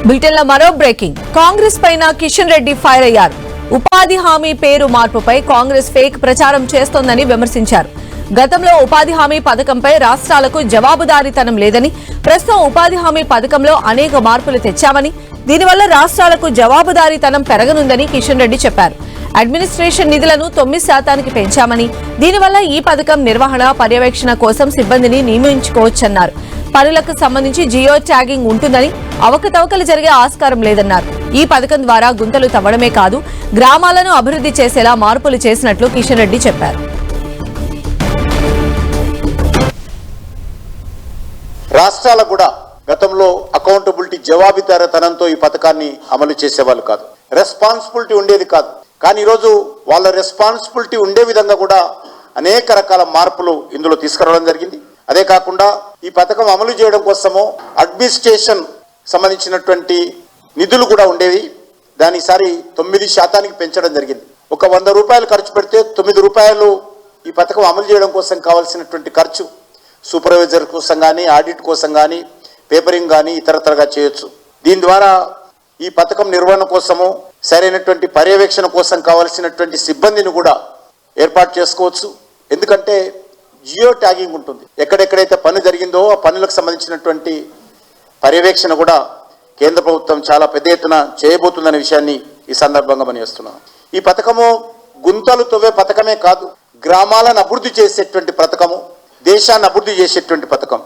బులెటిన్లో మరో బ్రేకింగ్. కాంగ్రెస్ పైన కిషన్ రెడ్డి ఫైర్ అయ్యారు. ఉపాధి హామీ పేరు మార్పుపై కాంగ్రెస్ ఫేక్ ప్రచారం చేస్తోందని విమర్శించారు. గతంలో ఉపాధి హామీ పథకంపై రాష్ట్రాలకు జవాబుదారీతనం లేదని, ప్రస్తుతం ఉపాధి హామీ పథకంలో అనేక మార్పులు తెచ్చామని, దీనివల్ల రాష్ట్రాలకు జవాబుదారీతనం పెరగనుందని కిషన్ రెడ్డి చెప్పారు. అడ్మినిస్ట్రేషన్ నిధులను 9% పెంచామని, దీనివల్ల ఈ పథకం నిర్వహణ, పర్యవేక్షణ కోసం సిబ్బందిని నియమించుకోవచ్చన్నారు. పనులకు సంబంధించి జియో ట్యాగింగ్ ఉంటుందని, అవకతవకలు జరిగే ఆస్కారం లేదన్నారు. ఈ పథకం ద్వారా గుంతలు తవ్వడమే కాదు, గ్రామాలను అభివృద్ధి చేసేలా మార్పులు చేసినట్లు కిషన్ రెడ్డి చెప్పారు. రాష్ట్రాలకు కూడా గతంలో అకౌంటబిలిటీ జవాబుదారీతనంతో ఈ పథకాన్ని అమలు చేసేవాళ్ళు కాదు, రెస్పాన్సిబిలిటీ ఉండేది కాదు. కానీ ఈరోజు వాళ్ళ రెస్పాన్సిబిలిటీ ఉండే విధంగా కూడా అనేక రకాల మార్పులు ఇందులో తీసుకురావడం జరిగింది. అదే కాకుండా ఈ పథకం అమలు చేయడం కోసము అడ్మినిస్ట్రేషన్ సంబంధించినటువంటి నిధులు కూడా ఉండేవి. దాని ఈసారి 9% పెంచడం జరిగింది. ఒక 100 రూపాయలు ఖర్చు పెడితే 9 రూపాయలు ఈ పథకం అమలు చేయడం కోసం కావాల్సినటువంటి ఖర్చు సూపర్వైజర్ కోసం కానీ, ఆడిట్ కోసం కానీ, పేపరింగ్ కానీ ఇతరతరగా చేయొచ్చు. దీని ద్వారా ఈ పథకం నిర్వహణ కోసము సరైనటువంటి పర్యవేక్షణ కోసం కావాల్సినటువంటి సిబ్బందిని కూడా ఏర్పాటు చేసుకోవచ్చు. ఎందుకంటే జియో ట్యాగింగ్ ఉంటుంది. ఎక్కడెక్కడైతే పని జరిగిందో ఆ పనులకు సంబంధించినటువంటి పర్యవేక్షణ కూడా కేంద్ర ప్రభుత్వం చాలా పెద్ద ఎత్తున చేయబోతుందనే విషయాన్ని ఈ సందర్భంగా మనం చేస్తున్నాం. ఈ పథకము గుంతలు తవ్వే పథకమే కాదు, గ్రామాలను అభివృద్ధి చేసేటువంటి పథకము, దేశాన్ని అభివృద్ధి చేసేటువంటి పథకం.